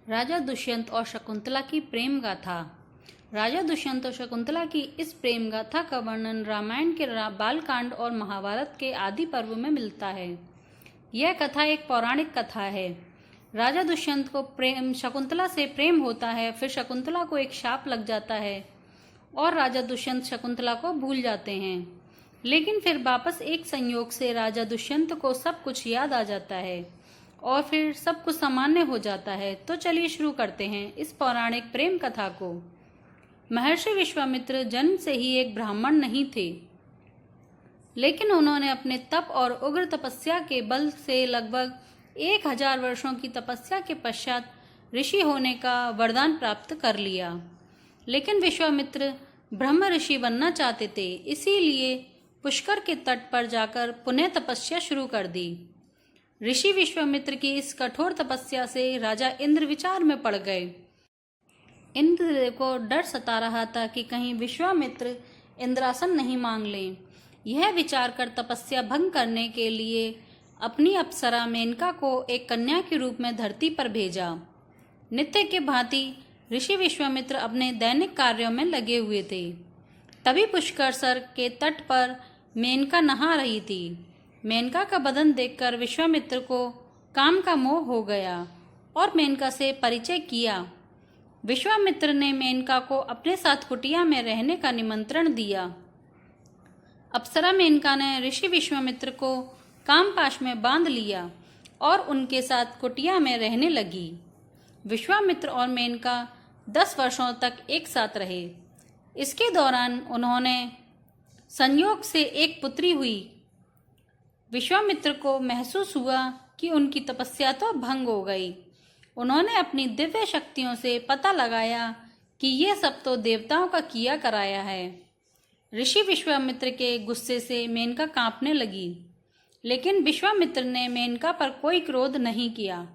राजा दुष्यंत और शकुंतला की प्रेम गाथा। राजा दुष्यंत और शकुंतला की इस प्रेम गाथा का वर्णन रामायण के बालकांड और महाभारत के आदि पर्व में मिलता है। यह कथा एक पौराणिक कथा है। राजा दुष्यंत को शकुंतला से प्रेम होता है, फिर शकुंतला को एक शाप लग जाता है और राजा दुष्यंत शकुंतला को भूल जाते हैं। लेकिन फिर वापस एक संयोग से राजा दुष्यंत को सब कुछ याद आ जाता है और फिर सब कुछ सामान्य हो जाता है। तो चलिए शुरू करते हैं इस पौराणिक प्रेम कथा को। महर्षि विश्वामित्र जन्म से ही एक ब्राह्मण नहीं थे, लेकिन उन्होंने अपने तप और उग्र तपस्या के बल से लगभग 1000 वर्षों की तपस्या के पश्चात ऋषि होने का वरदान प्राप्त कर लिया। लेकिन विश्वामित्र ब्रह्म ऋषि बनना चाहते थे, इसीलिए पुष्कर के तट पर जाकर पुनः तपस्या शुरू कर दी। ऋषि विश्वामित्र की इस कठोर तपस्या से राजा इंद्र विचार में पड़ गए। इंद्र को डर सता रहा था कि कहीं विश्वामित्र इंद्रासन नहीं मांग लें। यह विचार कर तपस्या भंग करने के लिए अपनी अप्सरा मेनका को एक कन्या के रूप में धरती पर भेजा। नित्य के भांति ऋषि विश्वामित्र अपने दैनिक कार्यों में लगे हुए थे। तभी पुष्कर सर के तट पर मेनका नहा रही थी। मेनका का बदन देखकर विश्वामित्र को काम का मोह हो गया और मेनका से परिचय किया। विश्वामित्र ने मेनका को अपने साथ कुटिया में रहने का निमंत्रण दिया। अप्सरा मेनका ने ऋषि विश्वामित्र को कामपाश में बांध लिया और उनके साथ कुटिया में रहने लगी। विश्वामित्र और मेनका 10 वर्षों तक एक साथ रहे। इसके दौरान उन्होंने संयोग से एक पुत्री हुई। विश्वामित्र को महसूस हुआ कि उनकी तपस्या तो भंग हो गई। उन्होंने अपनी दिव्य शक्तियों से पता लगाया कि यह सब तो देवताओं का किया कराया है। ऋषि विश्वामित्र के गुस्से से मेनका कांपने लगी, लेकिन विश्वामित्र ने मेनका पर कोई क्रोध नहीं किया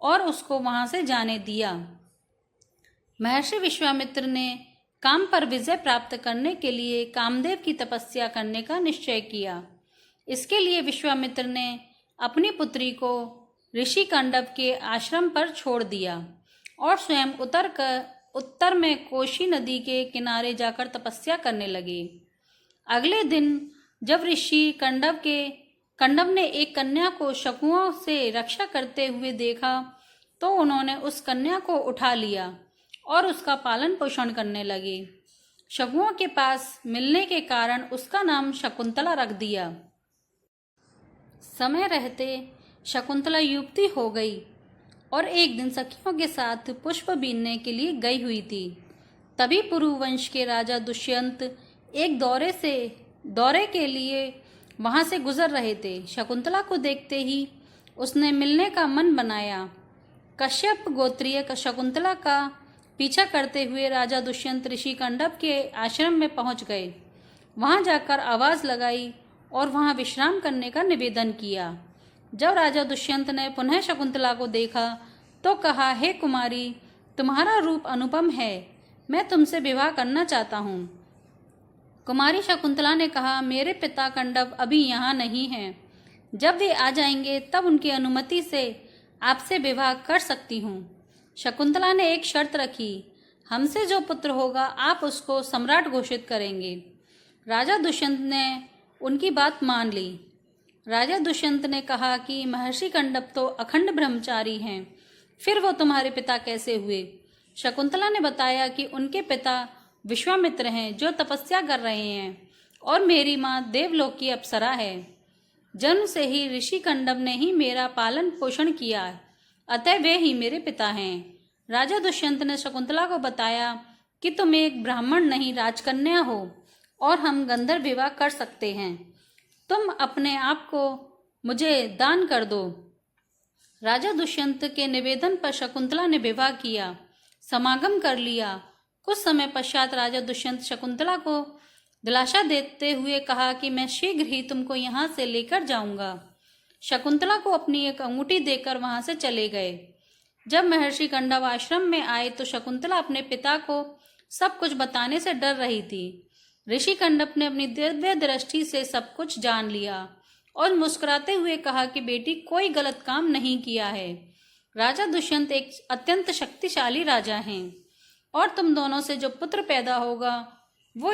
और उसको वहां से जाने दिया। महर्षि विश्वामित्र ने काम पर विजय प्राप्त करने के लिए कामदेव की तपस्या करने का निश्चय किया। इसके लिए विश्वामित्र ने अपनी पुत्री को ऋषि कंडव के आश्रम पर छोड़ दिया और स्वयं उत्तर में कोशी नदी के किनारे जाकर तपस्या करने लगे। अगले दिन जब ऋषि कंडव ने एक कन्या को शकुओं से रक्षा करते हुए देखा, तो उन्होंने उस कन्या को उठा लिया और उसका पालन पोषण करने लगे। शकुओं के पास मिलने के कारण उसका नाम शकुंतला रख दिया। समय रहते शकुंतला युवती हो गई और एक दिन सखियों के साथ पुष्प बीनने के लिए गई हुई थी। तभी पुरुवंश के राजा दुष्यंत एक दौरे के लिए वहां से गुजर रहे थे। शकुंतला को देखते ही उसने मिलने का मन बनाया। कश्यप गोत्रीय शकुंतला का पीछा करते हुए राजा दुष्यंत ऋषि कंडव के आश्रम में पहुंच गए। वहां जाकर आवाज लगाई और वहां विश्राम करने का निवेदन किया। जब राजा दुष्यंत ने पुनः शकुंतला को देखा तो कहा, हे कुमारी, तुम्हारा रूप अनुपम है, मैं तुमसे विवाह करना चाहता हूँ। कुमारी शकुंतला ने कहा, मेरे पिता कंडव अभी यहाँ नहीं हैं। जब वे आ जाएंगे तब उनकी अनुमति से आपसे विवाह कर सकती हूँ। शकुंतला ने एक शर्त रखी, हमसे जो पुत्र होगा आप उसको सम्राट घोषित करेंगे। राजा दुष्यंत ने उनकी बात मान ली। राजा दुष्यंत ने कहा कि महर्षि कंडव तो अखंड ब्रह्मचारी हैं, फिर वो तुम्हारे पिता कैसे हुए? शकुंतला ने बताया कि उनके पिता विश्वामित्र हैं, जो तपस्या कर रहे हैं, और मेरी माँ देवलोक की अप्सरा है। जन्म से ही ऋषि कंडव ने ही मेरा पालन पोषण किया, अतः वे ही मेरे पिता हैं। राजा दुष्यंत ने शकुंतला को बताया कि तुम एक ब्राह्मण नहीं राजकन्या हो और हम गंधर्व विवाह कर सकते हैं। तुम अपने आप को मुझे दान कर दो। राजा दुष्यंत के निवेदन पर शकुंतला ने विवाह किया, समागम कर लिया। कुछ समय पश्चात राजा दुष्यंत शकुंतला को दिलासा देते हुए कहा कि मैं शीघ्र ही तुमको यहाँ से लेकर जाऊंगा। शकुंतला को अपनी एक अंगूठी देकर वहां से चले गए। जब महर्षि कंडव आश्रम में आए तो शकुंतला अपने पिता को सब कुछ बताने से डर रही थी। ऋषि कंडव ने अपनी दिव्य दृष्टि से सब कुछ जान लिया और मुस्कुराते हुए कहा कि बेटी कोई गलत काम नहीं किया है। राजा दुष्यंत एक अत्यंत शक्तिशाली राजा हैं और तुम दोनों से जो पुत्र पैदा होगा वो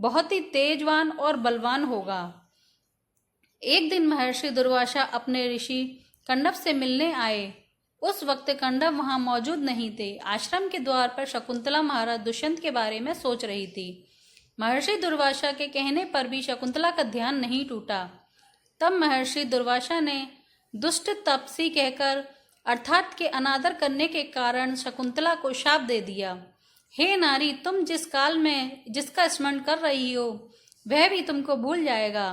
बहुत ही तेजवान और बलवान होगा। एक दिन महर्षि दुर्वासा अपने ऋषि कंडव से मिलने आए। उस वक्त कंडव वहां मौजूद नहीं थे। आश्रम के द्वार पर शकुंतला महाराज दुष्यंत के बारे में सोच रही थी। महर्षि दुर्वासा के कहने पर भी शकुंतला का ध्यान नहीं टूटा। तब महर्षि दुर्वासा ने दुष्ट तपसी कहकर अर्थात के अनादर करने के कारण शकुंतला को शाप दे दिया। हे नारी, तुम जिस काल में जिसका स्मरण कर रही हो वह भी तुमको भूल जाएगा।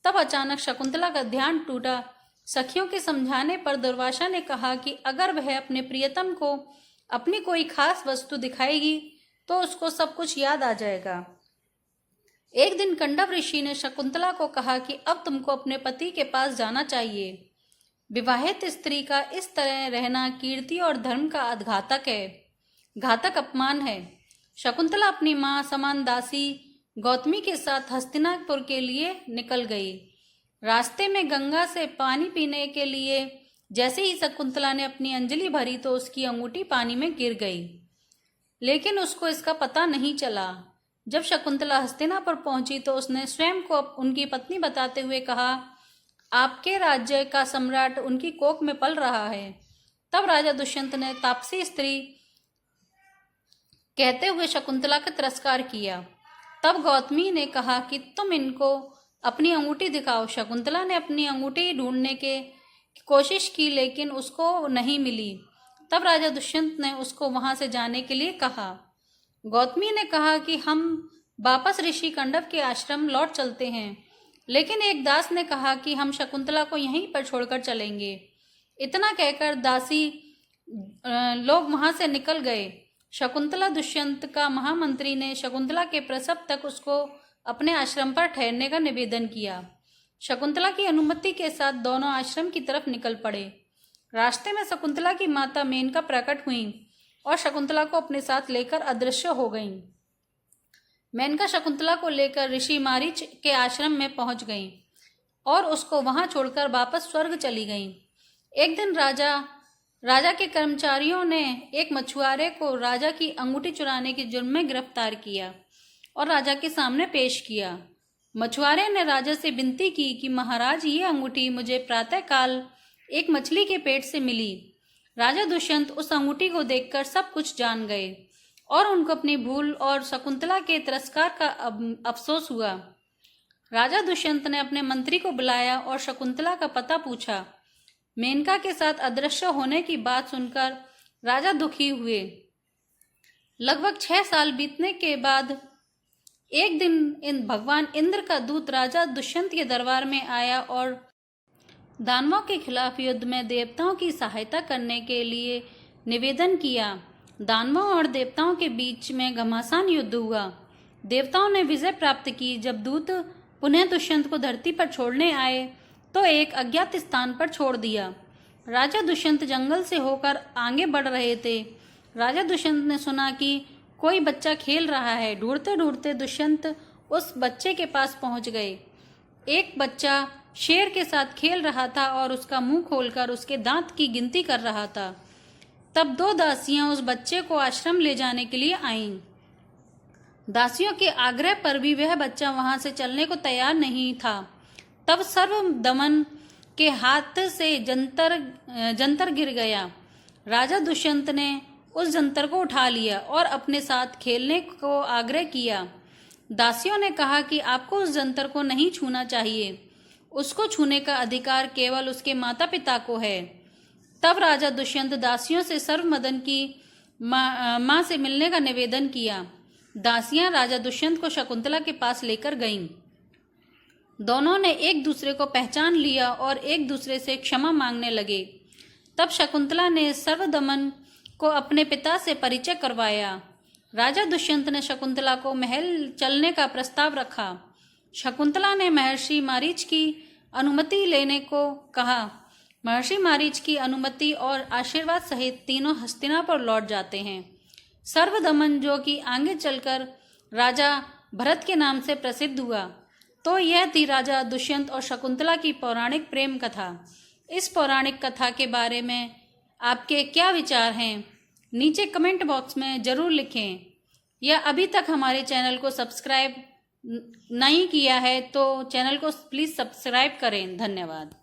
तब अचानक शकुंतला का ध्यान टूटा। सखियों के समझाने पर दुर्वासा ने कहा कि अगर वह अपने प्रियतम को अपनी कोई खास वस्तु दिखाएगी तो उसको सब कुछ याद आ जाएगा। एक दिन कंडव ऋषि ने शकुंतला को कहा कि अब तुमको अपने पति के पास जाना चाहिए। विवाहित स्त्री का इस तरह रहना कीर्ति और धर्म का घातक अपमान है। शकुंतला अपनी मां समान दासी गौतमी के साथ हस्तिनापुर के लिए निकल गई। रास्ते में गंगा से पानी पीने के लिए जैसे ही शकुंतला ने अपनी अंजलि भरी तो उसकी अंगूठी पानी में गिर गई, लेकिन उसको इसका पता नहीं चला। जब शकुंतला हस्तिनापुर पहुंची तो उसने स्वयं को उनकी पत्नी बताते हुए कहा, आपके राज्य का सम्राट उनकी कोख में पल रहा है। तब राजा दुष्यंत ने तापसी स्त्री कहते हुए शकुंतला का तिरस्कार किया। तब गौतमी ने कहा कि तुम इनको अपनी अंगूठी दिखाओ। शकुंतला ने अपनी अंगूठी ढूंढने की कोशिश की लेकिन उसको नहीं मिली। तब राजा दुष्यंत ने उसको वहां से जाने के लिए कहा। गौतमी ने कहा कि हम वापस ऋषि कंडव के आश्रम लौट चलते हैं, लेकिन एक दास ने कहा कि हम शकुंतला को यहीं पर छोड़कर चलेंगे। इतना कहकर दासी लोग वहां से निकल गए। शकुंतला दुष्यंत का महामंत्री ने शकुंतला के प्रसव तक उसको अपने आश्रम पर ठहरने का निवेदन किया। शकुंतला की अनुमति के साथ दोनों आश्रम की तरफ निकल पड़े। रास्ते में शकुंतला की माता मेनका प्रकट हुई और शकुंतला को अपने साथ लेकर अदृश्य हो गईं। मेनका शकुंतला को लेकर ऋषि मारीच के आश्रम में पहुंच गईं और उसको वहां छोड़कर वापस स्वर्ग चली गईं। एक दिन राजा के कर्मचारियों ने एक मछुआरे को राजा की अंगूठी चुराने के जुर्म में गिरफ्तार किया और राजा के सामने पेश किया। मछुआरे ने राजा से विनती की कि महाराज, ये अंगूठी मुझे प्रातःकाल एक मछली के पेट से मिली। राजा दुष्यंत उस अंगूठी को देखकर सब कुछ जान गए और उनको अपनी भूल और शकुंतला के तिरस्कार का अफसोस हुआ। राजा दुष्यंत ने अपने मंत्री को बुलाया और शकुंतला का पता पूछा। मेनका के साथ अदृश्य होने की बात सुनकर राजा दुखी हुए। लगभग 6 साल बीतने के बाद एक दिन भगवान इंद्र का दूत राजा दुष्यंत के दरबार में आया और दानवों के खिलाफ युद्ध में देवताओं की सहायता करने के लिए निवेदन किया। दानवों और देवताओं के बीच में घमासान युद्ध हुआ। देवताओं ने विजय प्राप्त की। जब दूत पुनः दुष्यंत को धरती पर छोड़ने आए तो एक अज्ञात स्थान पर छोड़ दिया। राजा दुष्यंत जंगल से होकर आगे बढ़ रहे थे। राजा दुष्यंत ने सुना कि कोई बच्चा खेल रहा है। ढूंढते ढूंढते दुष्यंत उस बच्चे के पास पहुंच गए। एक बच्चा शेर के साथ खेल रहा था और उसका मुंह खोलकर उसके दांत की गिनती कर रहा था। तब 2 दासियां उस बच्चे को आश्रम ले जाने के लिए आईं। दासियों के आग्रह पर भी वह बच्चा वहां से चलने को तैयार नहीं था। तब सर्वदमन के हाथ से जंतर गिर गया। राजा दुष्यंत ने उस जंतर को उठा लिया और अपने साथ खेलने को आग्रह किया। दासियों ने कहा कि आपको उस जंतर को नहीं छूना चाहिए, उसको छूने का अधिकार केवल उसके माता पिता को है। तब राजा दुष्यंत दासियों से सर्वमदन की मां से मिलने का निवेदन किया। दासियां राजा दुष्यंत को शकुंतला के पास लेकर गईं। दोनों ने एक दूसरे को पहचान लिया और एक दूसरे से क्षमा मांगने लगे। तब शकुंतला ने सर्वदमन को अपने पिता से परिचय करवाया। राजा दुष्यंत ने शकुंतला को महल चलने का प्रस्ताव रखा। शकुंतला ने महर्षि मारीच की अनुमति लेने को कहा। महर्षि मारीच की अनुमति और आशीर्वाद सहित तीनों हस्तिनापुर लौट जाते हैं। सर्वदमन, जो कि आगे चलकर राजा भरत के नाम से प्रसिद्ध हुआ। तो यह थी राजा दुष्यंत और शकुंतला की पौराणिक प्रेम कथा। इस पौराणिक कथा के बारे में आपके क्या विचार हैं, नीचे कमेंट बॉक्स में ज़रूर लिखें। या अभी तक हमारे चैनल को सब्सक्राइब नहीं किया है तो चैनल को प्लीज़ सब्सक्राइब करें। धन्यवाद।